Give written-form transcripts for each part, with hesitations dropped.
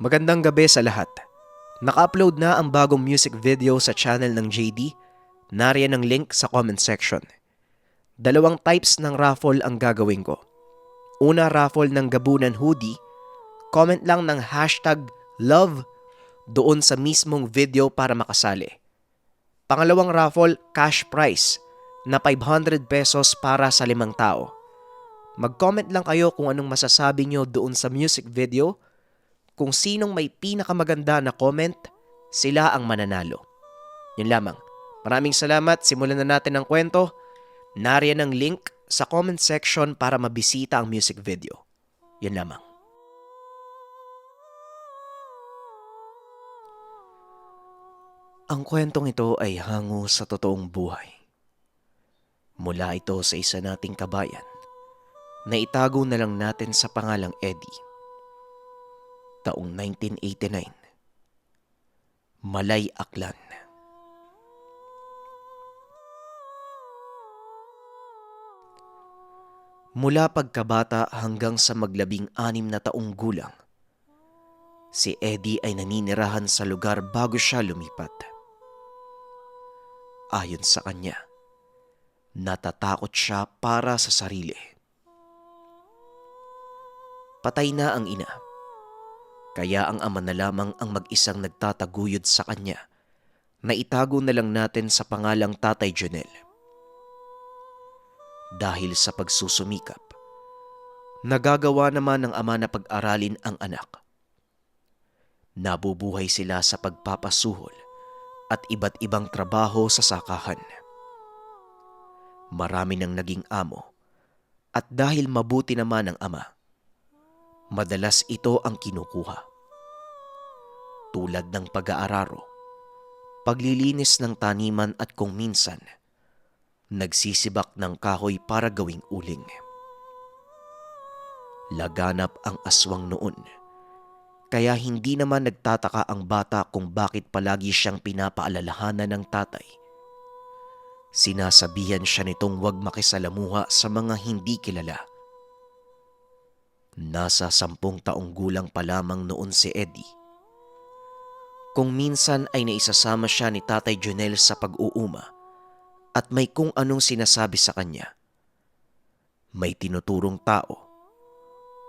Magandang gabi sa lahat. Naka-upload na ang bagong music video sa channel ng JD. Nariyan ang link sa comment section. Dalawang types ng raffle ang gagawin ko. Una, raffle ng Gabunan hoodie. Comment lang ng #love doon sa mismong video para makasali. Pangalawang raffle, cash prize na 500 pesos para sa 5 tao. Mag-comment lang kayo kung anong masasabi nyo doon sa music video. Kung sinong may pinakamaganda na comment, sila ang mananalo. Yun lamang. Maraming salamat. Simulan na natin ang kwento. Nariyan ang link sa comment section para mabisita ang music video. Yun lamang. Ang kwentong ito ay hango sa totoong buhay. Mula ito sa isa nating kabayan na itago na lang natin sa pangalang Eddie. Taong 1989. Malay, Aklan. Mula pagkabata hanggang sa maglabing-6 na taong gulang, si Eddie ay naninirahan sa lugar bago siya lumipat. Ayon sa kanya, natatakot siya para sa sarili. Patay na ang ina. Kaya ang ama na lamang ang mag-isang nagtataguyod sa kanya na itago na lang natin sa pangalang Tatay Jonel. Dahil sa pagsusumikap, nagagawa naman ng ama na pag-aralin ang anak. Nabubuhay sila sa pagpapasuhol at iba't ibang trabaho sa sakahan. Marami nang naging amo at dahil mabuti naman ang ama, madalas ito ang kinukuha. Tulad ng pag-aararo, paglilinis ng taniman at kung minsan, nagsisibak ng kahoy para gawing uling. Laganap ang aswang noon, kaya hindi naman nagtataka ang bata kung bakit palagi siyang pinapaalalahanan ng tatay. Sinasabihan siya nitong huwag makisalamuha sa mga hindi kilala. Nasa 10 taong gulang pa lamang noon si Eddie. Kung minsan ay naisasama siya ni Tatay Jonel sa pag-uuma at may kung anong sinasabi sa kanya. May tinuturong tao,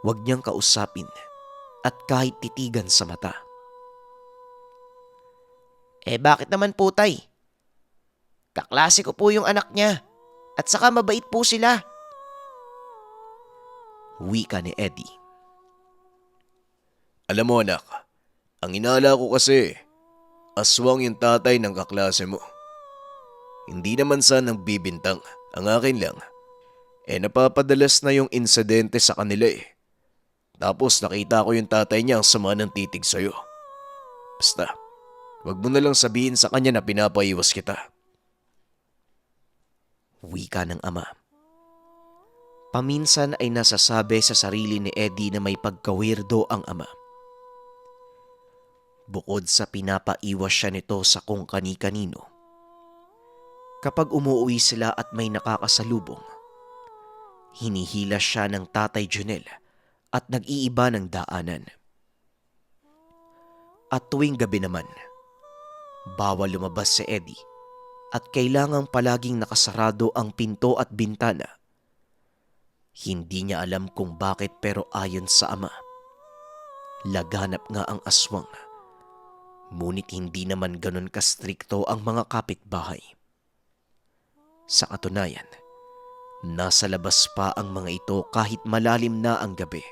huwag niyang kausapin at kahit titigan sa mata. Bakit naman po, tay? Kaklase ko po yung anak niya at saka mabait po sila. Wika ni Eddie. Alam mo anak, ang inala ko kasi, aswang yung tatay ng kaklase mo. Hindi naman sanang bibintang, ang akin lang. Napapadalas na yung insidente sa kanila eh. Tapos nakita ko yung tatay niya ang sama ng titig sa'yo. Basta, wag mo na lang sabihin sa kanya na pinapaiwas kita. Wika ng ama. Paminsan ay nasasabi sa sarili ni Eddie na may pagkawirdo ang ama. Bukod sa pinapaiwas siya nito sa kung kani-kanino, kapag umuwi sila at may nakakasalubong, hinihila siya ng Tatay Jonel at nag-iiba ng daanan. At tuwing gabi naman, bawal lumabas si Eddie at kailangang palaging nakasarado ang pinto at bintana. Hindi niya alam kung bakit pero ayon sa ama, laganap nga ang aswang. Ngunit hindi naman ganon kastrikto ang mga kapitbahay. Sa katunayan, nasa labas pa ang mga ito kahit malalim na ang gabi.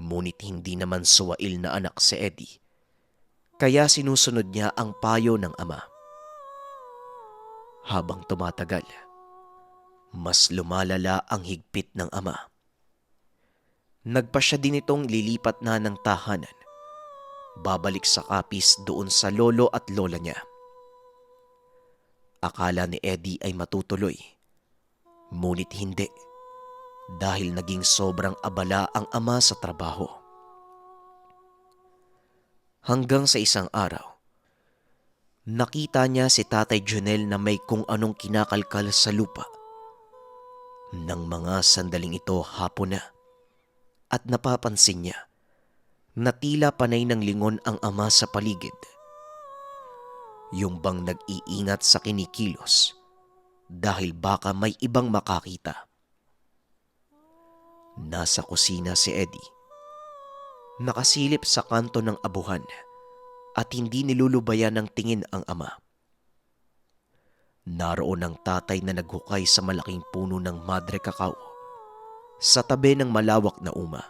Ngunit hindi naman suwail na anak si Eddie, kaya sinusunod niya ang payo ng ama. Habang tumatagal, mas lumalala ang higpit ng ama. Nagpasya din itong lilipat na ng tahanan, babalik sa kapis doon sa lolo at lola niya. Akala ni Eddie ay matutuloy, ngunit hindi, dahil naging sobrang abala ang ama sa trabaho. Hanggang sa isang araw, nakita niya si Tatay Jonel na may kung anong kinakalkal sa lupa. Nang mga sandaling ito hapon na at napapansin niya na tila panay ng lingon ang ama sa paligid. Yung bang nag-iingat sa kinikilos dahil baka may ibang makakita. Nasa kusina si Eddie, nakasilip sa kanto ng abuhan at hindi nilulubayan ng tingin ang ama. Naroon ang tatay na naghukay sa malaking puno ng madre cacao sa tabi ng malawak na uma.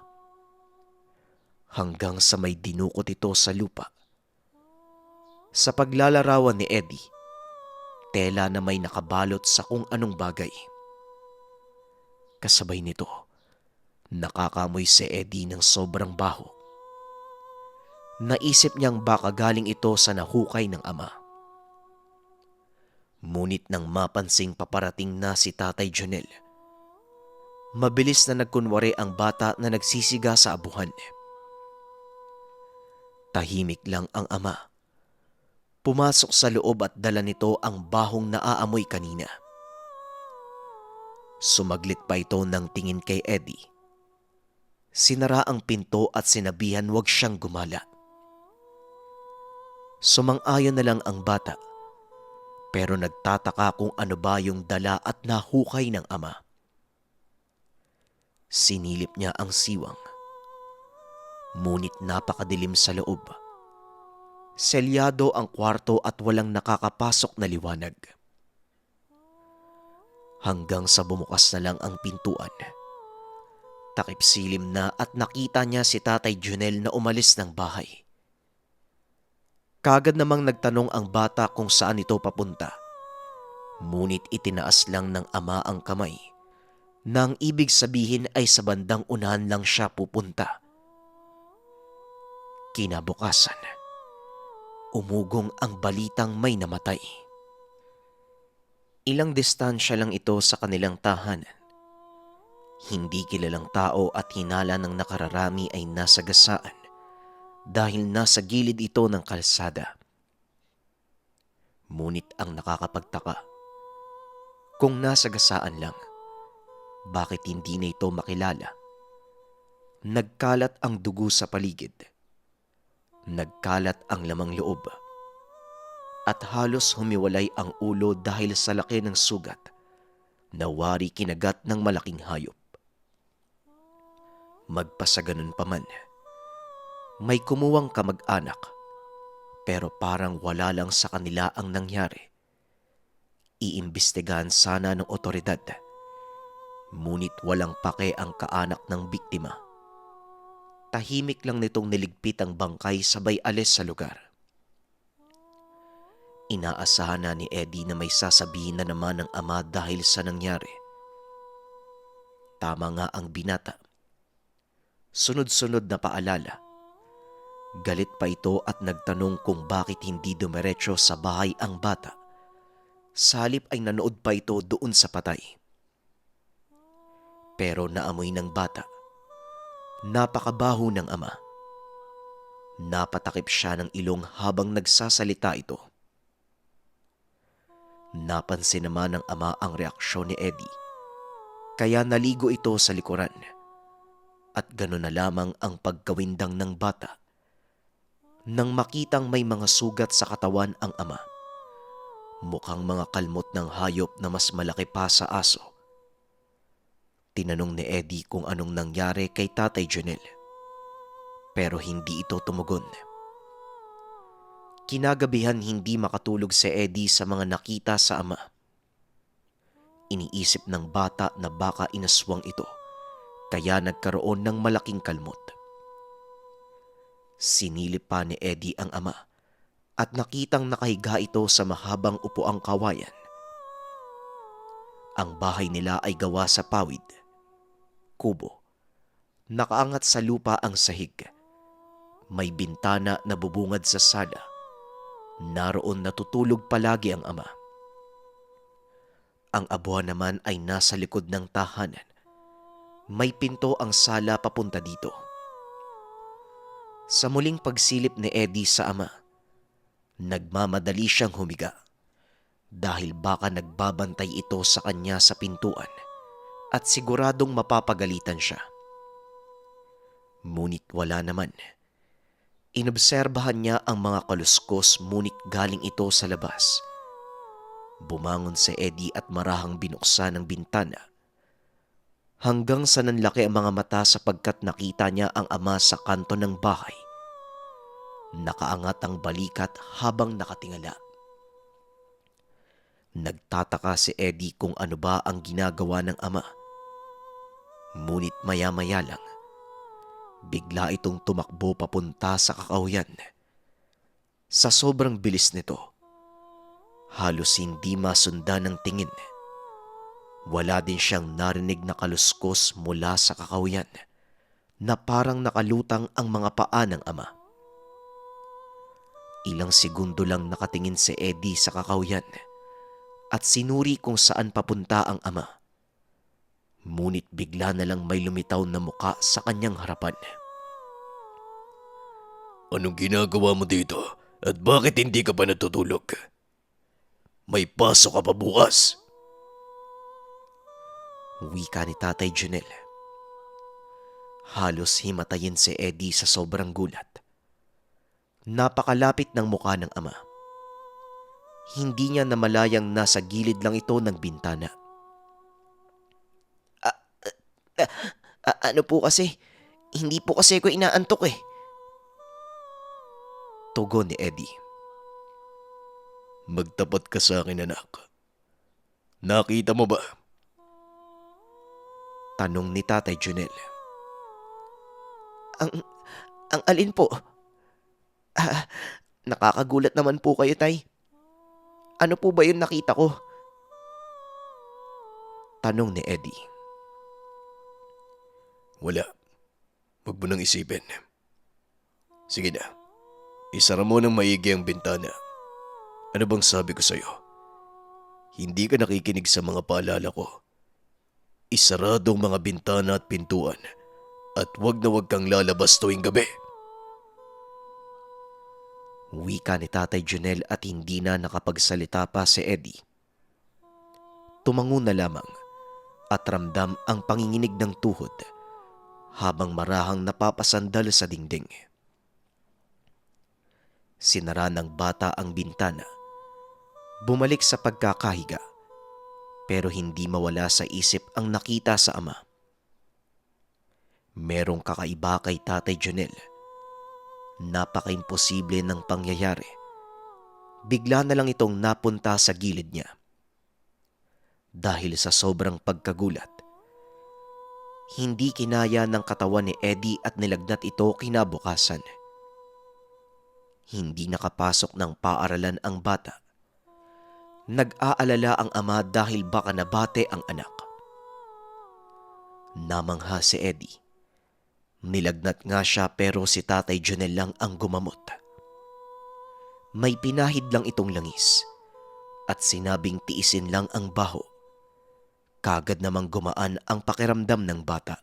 Hanggang sa may dinukot ito sa lupa. Sa paglalarawan ni Eddie, tela na may nakabalot sa kung anong bagay. Kasabay nito, nakakamoy si Eddie ng sobrang baho. Naisip niyang baka galing ito sa nahukay ng ama. Ngunit nang mapansing paparating na si Tatay Jonel, mabilis na nagkunwari ang bata na nagsisiga sa abuhan. Tahimik lang ang ama. Pumasok sa loob at dala nito ang bahong naaamoy kanina. Sumaglit pa ito ng tingin kay Eddie. Sinara ang pinto at sinabihan huwag siyang gumala. Sumang-ayon na lang ang bata, pero nagtataka kung ano ba yung dala at nahukay ng ama. Sinilip niya ang siwang. Ngunit napakadilim sa loob. Selyado ang kwarto at walang nakakapasok na liwanag. Hanggang sa bumukas na lang ang pintuan. Takip silim na at nakita niya si Tatay Jonel na umalis ng bahay. Kagad namang nagtanong ang bata kung saan ito papunta. Ngunit itinaas lang ng ama ang kamay na ang ibig sabihin ay sa bandang unahan lang siya pupunta. Kinabukasan, umugong ang balitang may namatay. Ilang distansya lang ito sa kanilang tahanan. Hindi kilalang tao at hinala ng nakararami ay nasa gasaan dahil nasa gilid ito ng kalsada. Ngunit ang nakakapagtaka, kung nasa gasaan lang, bakit hindi na ito makilala? Nagkalat ang dugo sa paligid. Nagkalat ang lamang loob. At halos humiwalay ang ulo dahil sa laki ng sugat na wari kinagat ng malaking hayop. Magpasaganon pa man, may kumuwang kamag-anak pero parang wala lang sa kanila ang nangyari. Iimbestigahan sana ng otoridad, ngunit walang pake ang kaanak ng biktima. Tahimik lang nitong niligpit ang bangkay sabay alis sa lugar. Inaasahan na ni Eddie na may sasabihin na naman ng ama dahil sa nangyari. Tama nga ang binata. Sunod-sunod na paalala. Galit pa ito at nagtanong kung bakit hindi dumiretso sa bahay ang bata. Sa halip ay nanood pa ito doon sa patay. Pero naamoy ng bata. Napakabaho ng ama. Napatakip siya ng ilong habang nagsasalita ito. Napansin naman ng ama ang reaksyon ni Eddie. Kaya naligo ito sa likuran. At gano'n na lamang ang pagkawindang ng bata. Nang makitang may mga sugat sa katawan ang ama. Mukhang mga kalmot ng hayop na mas malaki pa sa aso. Tinanong ni Eddie kung anong nangyari kay Tatay Jonel. Pero hindi ito tumugon. Kinagabihan hindi makatulog si Eddie sa mga nakita sa ama. Iniisip ng bata na baka inaswang ito, kaya nagkaroon ng malaking kalmot. Sinilip pa ni Eddie ang ama at nakitang nakahiga ito sa mahabang upuang kawayan. Ang bahay nila ay gawa sa pawid, kubo. Nakaangat sa lupa ang sahig. May bintana na bubungad sa sala. Naroon natutulog palagi ang ama. Ang abuhan naman ay nasa likod ng tahanan. May pinto ang sala papunta dito. Sa muling pagsilip ni Eddie sa ama, nagmamadali siyang humiga dahil baka nagbabantay ito sa kanya sa pintuan at siguradong mapapagalitan siya. Ngunit wala naman Inobserbahan niya ang mga kaluskos ngunit galing ito sa labas. Bumangon si Eddie at marahang binuksan ang bintana. Hanggang sa nanlaki ang mga mata sapagkat nakita niya ang ama sa kanto ng bahay. Nakaangat ang balikat habang nakatingala. Nagtataka si Eddie kung ano ba ang ginagawa ng ama. Ngunit maya-maya lang, bigla itong tumakbo papunta sa kakahuyan. Sa sobrang bilis nito, halos hindi masundan ng tingin. Wala din siyang narinig na kaluskos mula sa kakahuyan na parang nakalutang ang mga paa ng ama. Ilang segundo lang nakatingin si Eddie sa kakahuyan at sinuri kung saan papunta ang ama. Ngunit bigla na lang may lumitaw na muka sa kanyang harapan. Anong ginagawa mo dito? At bakit hindi ka pa natutulog? May pasok ka pa bukas? Wika ni Tatay Junel. Halos himatayin si Eddie sa sobrang gulat. Napakalapit ng mukha ng ama. Hindi niya namalayang nasa gilid lang ito ng bintana. Ano po kasi? Hindi po kasi ko inaantok eh. Tugon ni Eddie. Magtapat ka sa akin, anak. Nakita mo ba? Tanong ni Tatay Junel. Ang alin po? Nakakagulat naman po kayo, Tay. Ano po ba yung nakita ko? Tanong ni Eddie. Wala. Huwag mo nang isipin. Sige na. Isara mo ng maigi ang bintana. Ano bang sabi ko sa'yo? Hindi ka nakikinig sa mga paalala ko. Isarado ang mga bintana at pintuan at huwag na huwag kang lalabas tuwing gabi. Wika ni Tatay Junel at hindi na nakapagsalita pa si Eddie. Tumango na lamang at ramdam ang panginginig ng tuhod habang marahang napapasandal sa dingding. Sinara ng bata ang bintana. Bumalik sa pagkakahiga pero hindi mawala sa isip ang nakita sa ama. Merong kakaiba kay Tatay Junel. Napaka-imposible ng pangyayari. Bigla na lang itong napunta sa gilid niya. Dahil sa sobrang pagkagulat, hindi kinaya ng katawan ni Eddie at nilagnat ito kinabukasan. Hindi nakapasok ng paaralan ang bata. Nag-aalala ang ama dahil baka nabate ang anak. Namangha si Eddie. Nilagnat nga siya pero si Tatay Junel lang ang gumamot. May pinahid lang itong langis at sinabing tiisin lang ang baho. Kagad namang gumaan ang pakiramdam ng bata.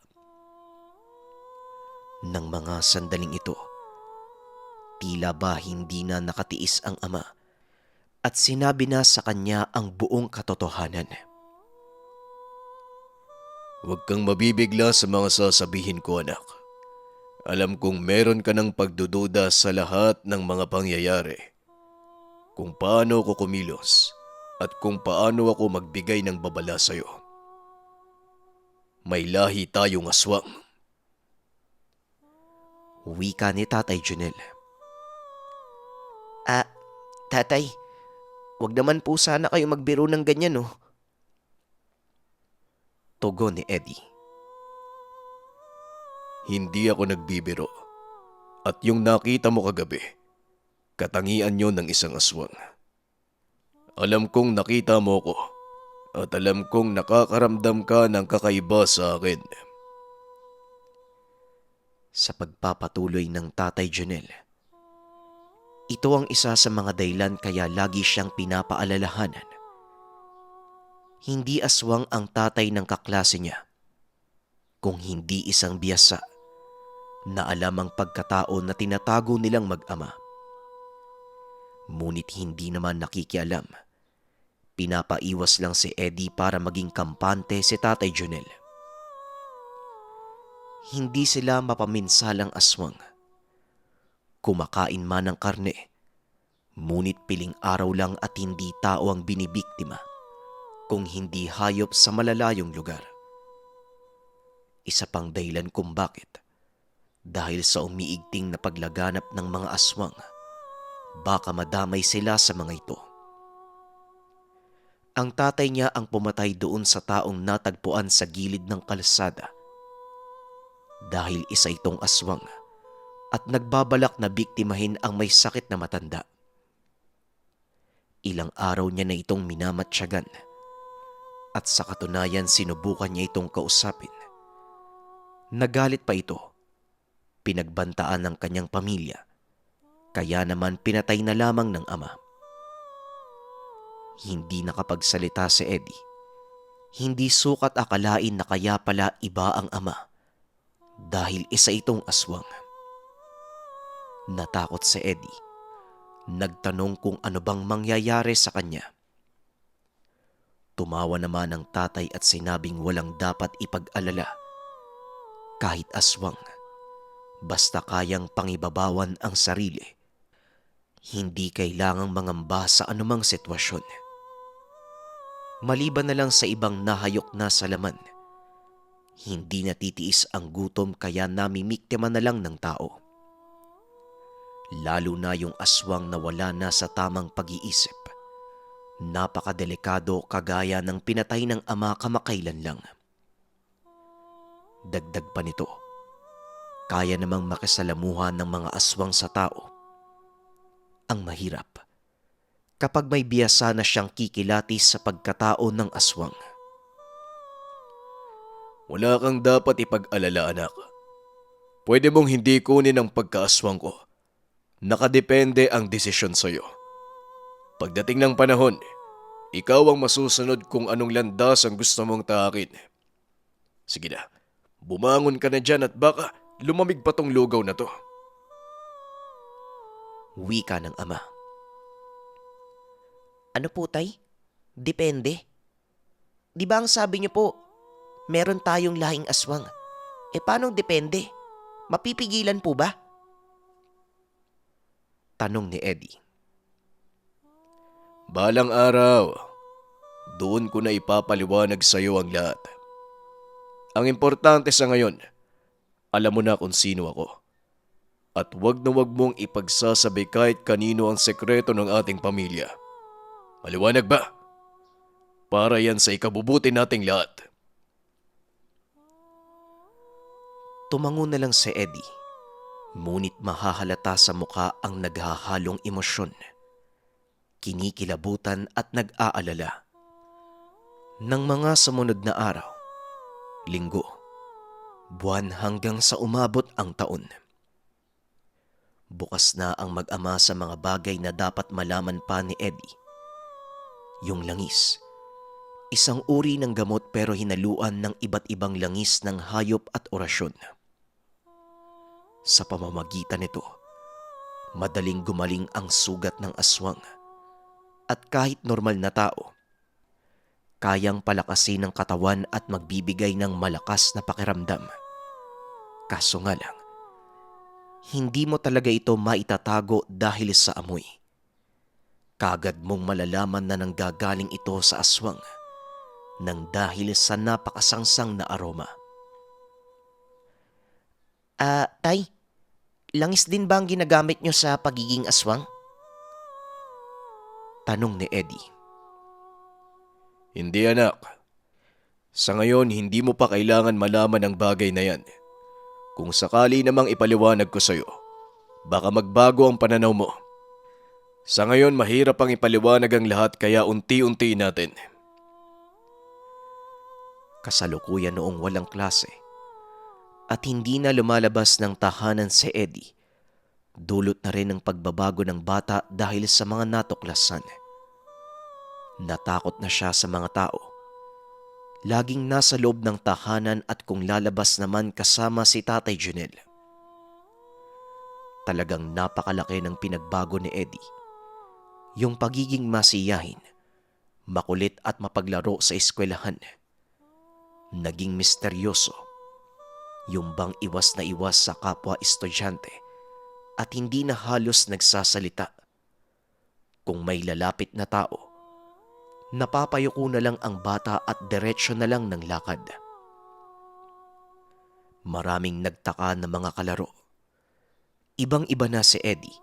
Nang mga sandaling ito, tila ba hindi na nakatiis ang ama at sinabi na sa kanya ang buong katotohanan. Huwag kang mabibigla sa mga sasabihin ko, anak. Alam kong meron ka ng pagdududa sa lahat ng mga pangyayari. Kung paano ako kumilos at kung paano ako magbigay ng babala sa'yo. May lahi tayong aswang. Wika ni Tatay Junel. Tatay, wag naman po sana kayo magbiro ng ganyan, oh. Tugon ni Eddie. Hindi ako nagbibiro. At yung nakita mo kagabi, katangian yon ng isang aswang. Alam kong nakita mo ko at alam kong nakakaramdam ka ng kakaiba sa akin. Sa pagpapatuloy ng Tatay Junel, ito ang isa sa mga dahilan kaya lagi siyang pinapaalalahanan. Hindi aswang ang tatay ng kaklase niya, kung hindi isang biyasa na alam ang pagkatao na tinatago nilang mag-ama. Ngunit hindi naman nakikialam. Pinapaiwas lang si Eddie para maging kampante si Tatay Junel. Hindi sila mapaminsalang aswang. Kumakain man ng karne, ngunit piling araw lang at hindi tao ang binibiktima, kung hindi hayop sa malalayong lugar. Isa pang dahilan kung bakit, dahil sa umiigting na paglaganap ng mga aswang, baka madamay sila sa mga ito. Ang tatay niya ang pumatay doon sa taong natagpuan sa gilid ng kalsada. Dahil isa itong aswang at nagbabalak na biktimahin ang may sakit na matanda. Ilang araw niya na itong minamatsyagan at sa katunayan sinubukan niya itong kausapin. Nagalit pa ito, pinagbantaan ng kanyang pamilya, kaya naman pinatay na lamang ng ama. Hindi nakapagsalita si Eddie. Hindi sukat akalain na kaya pala iba ang ama dahil isa itong aswang. Natakot si Eddie. Nagtanong kung ano bang mangyayari sa kanya. Tumawa naman ang tatay at sinabing walang dapat ipag-alala. Kahit aswang, basta kayang pangibabawan ang sarili, hindi kailangang mangamba sa anumang sitwasyon. Maliban na lang sa ibang nahayok na sa laman, hindi natitiis ang gutom kaya namimiktima na lang ng tao. Lalo na yung aswang na wala na sa tamang pag-iisip. Napakadelikado kagaya ng pinatay ng ama kamakailan lang. Dagdag pa nito, kaya namang makisalamuhan ng mga aswang sa tao. Ang mahirap, kapag may biyasa na siyang kikilatis sa pagkatao ng aswang. Wala kang dapat ipag-alala, anak. Pwede mong hindi kunin ang pagkaaswang ko. Nakadepende ang desisyon sa'yo. Pagdating ng panahon, ikaw ang masusunod kung anong landas ang gusto mong tahakin. Sige na, bumangon ka na dyan at baka lumamig pa tong lugaw na to. Wika ng ama. Ano po, tay? Depende. Di ba ang sabi niyo po, meron tayong lahing aswang? E paano depende? Mapipigilan po ba? Tanong ni Eddie. Balang araw, doon ko na ipapaliwanag sa iyo ang lahat. Ang importante sa ngayon, alam mo na kung sino ako. At wag na wag mong ipagsasabi kahit kanino ang sekreto ng ating pamilya. Maliwanag ba? Para yan sa ikabubuti nating lahat. Tumango na lang si Eddie. Ngunit mahahalata sa muka ang naghahalong emosyon. Kinikilabutan at nag-aalala. Nang mga sumunod na araw, linggo, buwan hanggang sa umabot ang taon. Bukas na ang mag-ama sa mga bagay na dapat malaman pa ni Eddie. Yung langis, isang uri ng gamot pero hinaluan ng iba't ibang langis ng hayop at orasyon. Sa pamamagitan nito, madaling gumaling ang sugat ng aswang at kahit normal na tao, kayang palakasin ng katawan at magbibigay ng malakas na pakiramdam. Kaso nga lang, hindi mo talaga ito maitatago dahil sa amoy. Kagad mong malalaman na nanggagaling ito sa aswang nang dahil sa napakasangsang na aroma. Tay, langis din ba ang ginagamit nyo sa pagiging aswang? Tanong ni Eddie. Hindi, anak. Sa ngayon, hindi mo pa kailangan malaman ang bagay na yan. Kung sakali namang ipaliwanag ko sa'yo, baka magbago ang pananaw mo. Sa ngayon, mahirap ang ipaliwanag ang lahat kaya unti-unti natin. Kasalukuyan noong walang klase at hindi na lumalabas ng tahanan si Eddie, dulot na rin ang pagbabago ng bata dahil sa mga natuklasan. Natakot na siya sa mga tao. Laging nasa loob ng tahanan at kung lalabas naman kasama si Tatay Junel. Talagang napakalaki ng pinagbago ni Eddie. Yung pagiging masiyahin, makulit at mapaglaro sa eskwelahan. Naging misteryoso. Yung bang iwas na iwas sa kapwa estudyante at hindi na halos nagsasalita. Kung may lalapit na tao, napapayuko na lang ang bata at diretsyo na lang ng lakad. Maraming nagtaka na mga kalaro. Ibang-iba na si Eddie,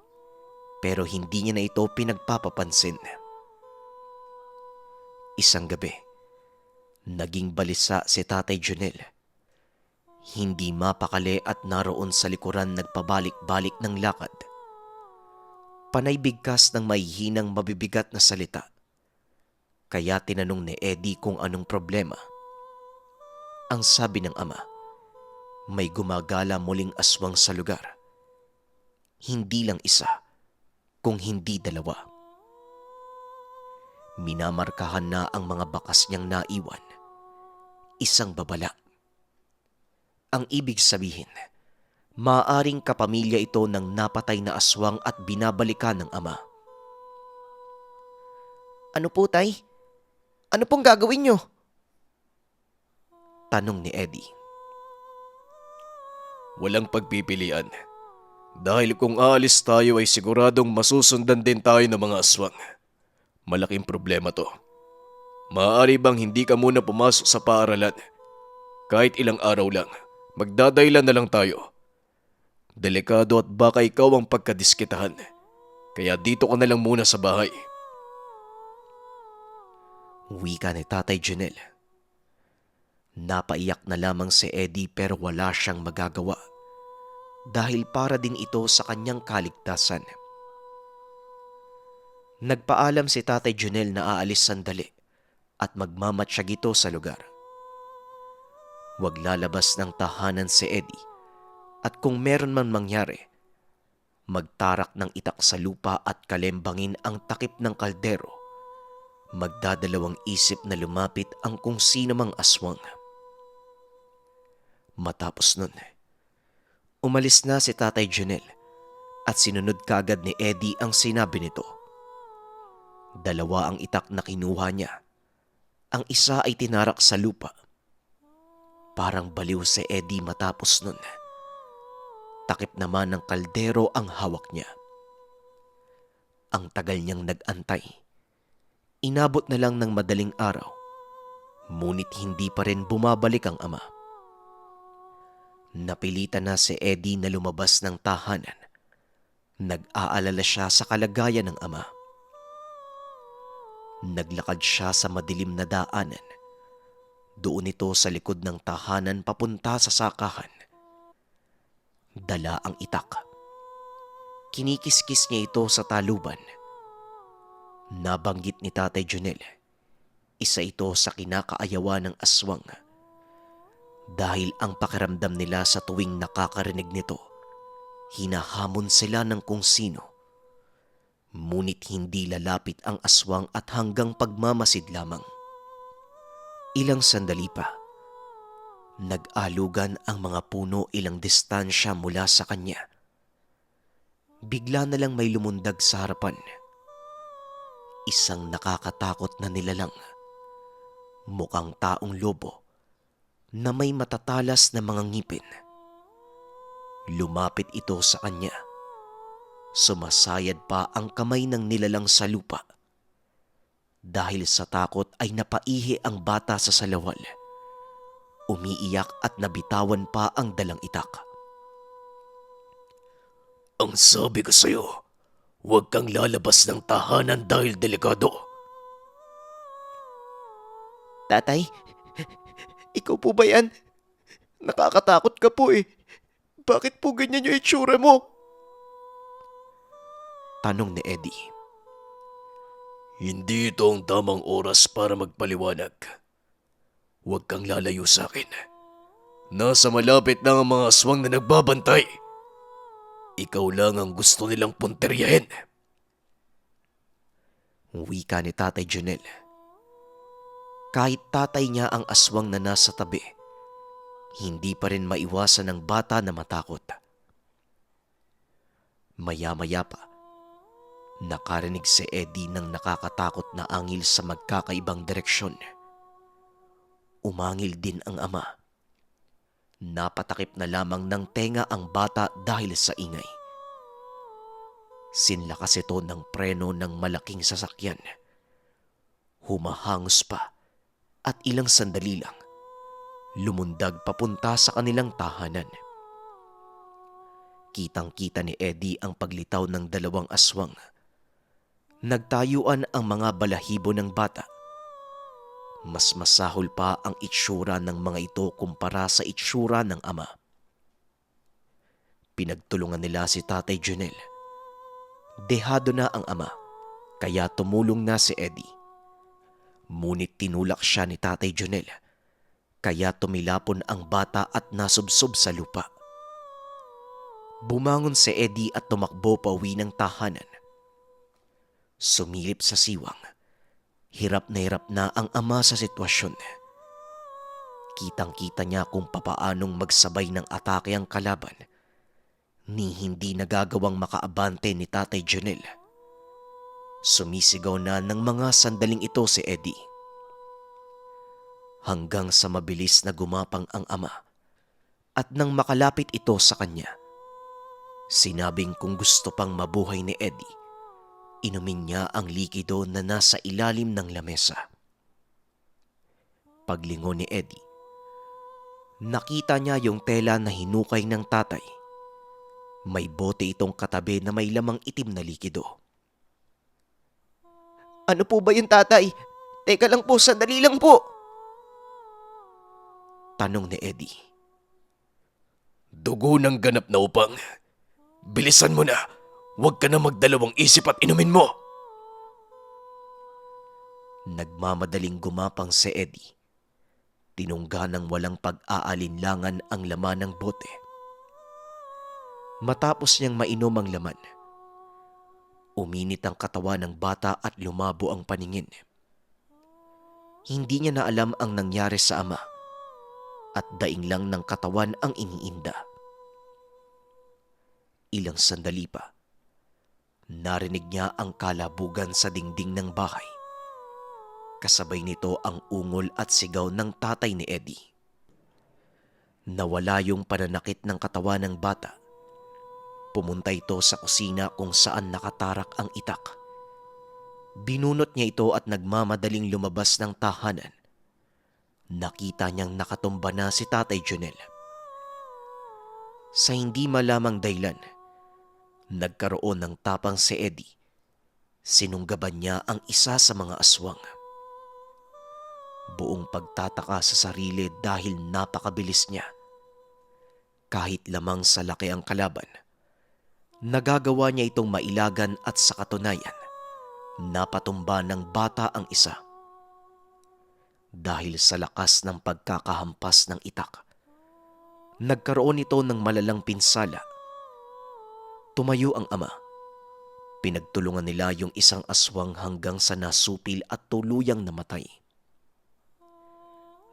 pero hindi niya na ito pinagpapapansin. Isang gabi, naging balisa si Tatay Junel. Hindi mapakali at naroon sa likuran nagpabalik-balik ng lakad. Panay bigkas ng mahihinang mabibigat na salita. Kaya tinanong ni Eddie kung anong problema. Ang sabi ng ama, may gumagala muling aswang sa lugar. Hindi lang isa, kung hindi dalawa. Minamarkahan na ang mga bakas niyang naiwan. Isang babala. Ang ibig sabihin, maaaring kapamilya ito ng napatay na aswang at binabalikan ng ama. Ano po, tay? Ano pong gagawin niyo? Tanong ni Eddie. Walang pagpipilian. Dahil kung aalis tayo ay siguradong masusundan din tayo ng mga aswang. Malaking problema to. Maaari bang hindi ka muna pumasok sa paaralan? Kahit ilang araw lang, magdadailan na lang tayo. Delikado at baka ikaw ang pagkadiskitahan. Kaya dito ka na lang muna sa bahay. Wika ni Tatay Junel. Napaiyak na lamang si Eddie pero wala siyang magagawa. Dahil para din ito sa kanyang kaligtasan. Nagpaalam si Tatay Junel na aalis sandali at magmamatsyag ito sa lugar. Huwag lalabas ng tahanan si Eddie at kung meron man mangyari, magtarak ng itak sa lupa at kalembangin ang takip ng kaldero. Magdadalawang isip na lumapit ang kung sino mang aswang. Matapos nun, umalis na si Tatay Junel at sinunod kagad ni Eddie ang sinabi nito. Dalawa ang itak na kinuha niya. Ang isa ay tinarak sa lupa. Parang baliw si Eddie matapos nun. Takip naman ng kaldero ang hawak niya. Ang tagal niyang nag-antay. Inabot na lang ng madaling araw. Ngunit hindi pa rin bumabalik ang ama. Napilitan na si Eddie na lumabas ng tahanan. Nag-aalala siya sa kalagayan ng ama. Naglakad siya sa madilim na daanan. Doon ito sa likod ng tahanan papunta sa sakahan. Dala ang itak. Kinikiskis niya ito sa taluban. Nabanggit ni Tatay Junel, isa ito sa kinakaayawan ng aswang. Dahil ang pakiramdam nila sa tuwing nakakarinig nito, hinahamon sila ng kung sino. Ngunit hindi lalapit ang aswang at hanggang pagmamasid lamang. Ilang sandali pa, nag-alugan ang mga puno ilang distansya mula sa kanya. Bigla na lang may lumundag sa harapan. Isang nakakatakot na nilalang. Mukhang taong lobo na may matatalas na mga ngipin. Lumapit ito sa kanya. Sumasayad pa ang kamay ng nilalang sa lupa. Dahil sa takot ay napaihi ang bata sa salawal. Umiiyak at nabitawan pa ang dalang itak. Ang sabi ko sa'yo, huwag kang lalabas ng tahanan dahil delikado. Tatay, ikaw po ba yan? Nakakatakot ka po eh. Bakit po ganyan yung itsura mo? Tanong ni Eddie. Hindi ito ang tamang oras para magpaliwanag. Huwag kang lalayo sa akin. Nasa malapit na ang mga aswang na nagbabantay. Ikaw lang ang gusto nilang punteryahin. Wika ni Tatay Junel. Kahit tatay niya ang aswang na nasa tabi, hindi pa rin maiwasan ng bata na matakot. Maya-maya pa, nakarinig si Eddie ng nakakatakot na angil sa magkakaibang direksyon. Umangil din ang ama. Napatakip na lamang ng tenga ang bata dahil sa ingay. Sinlakas ito ng preno ng malaking sasakyan. Humahangos pa at ilang sandali lang, lumundag papunta sa kanilang tahanan. Kitang-kita ni Eddie ang paglitaw ng dalawang aswang. Nagtayuan ang mga balahibo ng bata. Mas masahol pa ang itsura ng mga ito kumpara sa itsura ng ama. Pinagtulungan nila si Tatay Junel. Dehado na ang ama, kaya tumulong na si Eddie. Ngunit tinulak siya ni Tatay Junel, kaya tumilapon ang bata at nasubsob sa lupa. Bumangon si Eddie at tumakbo pauwi ng tahanan. Sumilip sa siwang. Hirap na ang ama sa sitwasyon. Kitang-kita niya kung papaanong magsabay ng atake ang kalaban ni hindi nagagawang makaabante ni Tatay Junel. Sumisigaw na ng mga sandaling ito si Eddie. Hanggang sa mabilis na gumapang ang ama at nang makalapit ito sa kanya, sinabing kung gusto pang mabuhay ni Eddie, inumin niya ang likido na nasa ilalim ng lamesa. Paglingon ni Eddie, nakita niya yung tela na hinukay ng tatay. May bote itong katabi na may lamang itim na likido. Ano po ba yun, tatay? Teka lang po, sandali lang po. Tanong ni Eddie. Dugo ng ganap na upang. Bilisan mo na. Huwag ka na magdalawang isip at inumin mo. Nagmamadaling gumapang si Eddie. Tinungga ng walang pag-aalinlangan ang laman ng bote. Matapos niyang mainom ang laman, uminit ang katawan ng bata at lumabo ang paningin. Hindi niya na alam ang nangyari sa ama at daing lang ng katawan ang iniinda. Ilang sandali pa, narinig niya ang kalabugan sa dingding ng bahay. Kasabay nito ang ungol at sigaw ng tatay ni Eddie. Nawala yung pananakit ng katawan ng bata. Pumunta ito sa kusina kung saan nakatarak ang itak. Binunot niya ito at nagmamadaling lumabas ng tahanan. Nakita niyang nakatumba na si Tatay Junel. Sa hindi malamang dahilan, nagkaroon ng tapang si Eddie. Sinunggaban niya ang isa sa mga aswang. Buong pagtataka sa sarili dahil napakabilis niya. Kahit lamang sa laki ang kalaban, nagagawa niya itong mailagan at sa katunayan, napatumba ng bata ang isa. Dahil sa lakas ng pagkakahampas ng itak, nagkaroon ito ng malalang pinsala. Tumayo ang ama. Pinagtulungan nila yung isang aswang hanggang sa nasupil at tuluyang namatay.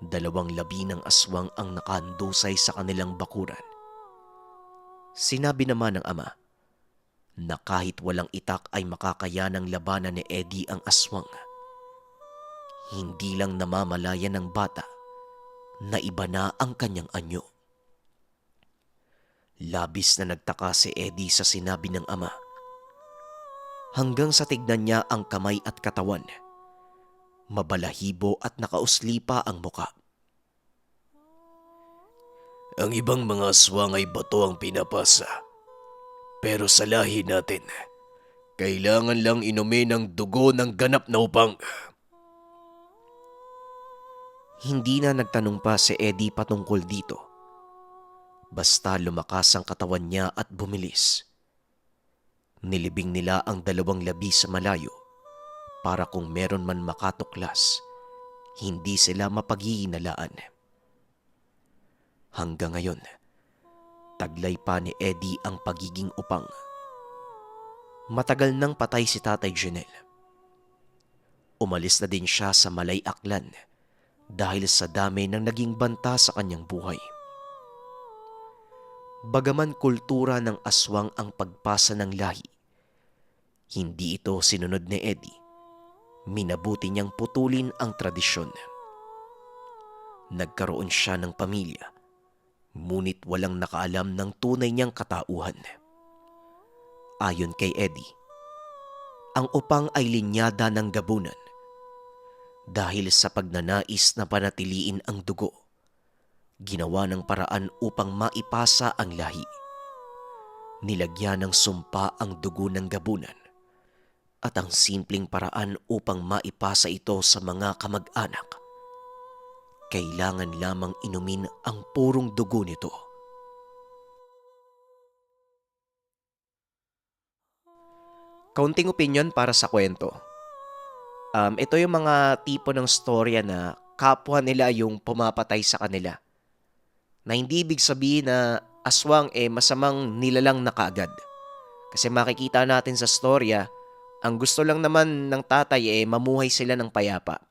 2 labi ng aswang ang nakahandusay sa kanilang bakuran. Sinabi naman ng ama na kahit walang itak ay makakayanang labanan ni Eddie ang aswang. Hindi lang namamalaya ng bata na iba na ang kanyang anyo. Labis na nagtaka si Eddie sa sinabi ng ama. Hanggang sa tignan niya ang kamay at katawan. Mabalahibo at nakausli pa ang muka. Ang ibang mga aswang ay bato ang pinapasa. Pero sa lahi natin, kailangan lang inumin ang dugo ng ganap na upang. Hindi na nagtanong pa si Eddie patungkol dito. Basta lumakas ang katawan niya at bumilis. Nilibing nila ang 2 labi sa malayo para kung meron man makatuklas, hindi sila mapaghihinalaan. Hanggang ngayon, taglay pa ni Eddie ang pagiging upang. Matagal nang patay si Tatay Junel. Umalis na din siya sa Malay Aklan dahil sa dami ng naging banta sa kanyang buhay. Bagaman kultura ng aswang ang pagpasa ng lahi, hindi ito sinunod ni Eddie. Minabuti niyang putulin ang tradisyon. Nagkaroon siya ng pamilya, ngunit walang nakaalam ng tunay niyang katauhan. Ayon kay Eddie, ang upang ay linyada ng gabunan dahil sa pagnanais na panatiliin ang dugo. Ginawa ng paraan upang maipasa ang lahi. Nilagyan ng sumpa ang dugo ng gabunan at ang simpleng paraan upang maipasa ito sa mga kamag-anak. Kailangan lamang inumin ang purong dugo nito. Kaunting opinyon para sa kwento. Ito yung mga tipo ng storya na kapwa nila yung pumapatay sa kanila. Na hindi ibig sabihin na aswang masamang nilalang na kaagad. Kasi makikita natin sa storya, ang gusto lang naman ng tatay mamuhay sila ng payapa.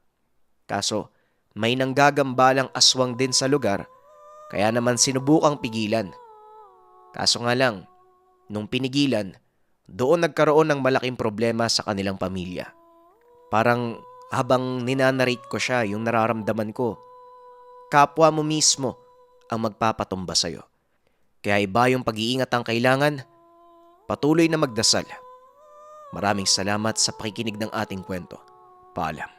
Kaso may nanggagambalang aswang din sa lugar, kaya naman sinubukang pigilan. Kaso nga lang, nung pinigilan, doon nagkaroon ng malaking problema sa kanilang pamilya. Parang habang ninanarrate ko siya, yung nararamdaman ko, kapwa mo mismo ang magpapatumba sa'yo. Kaya iba yung pag-iingat ang kailangan, patuloy na magdasal. Maraming salamat sa pakikinig ng ating kwento. Paalam.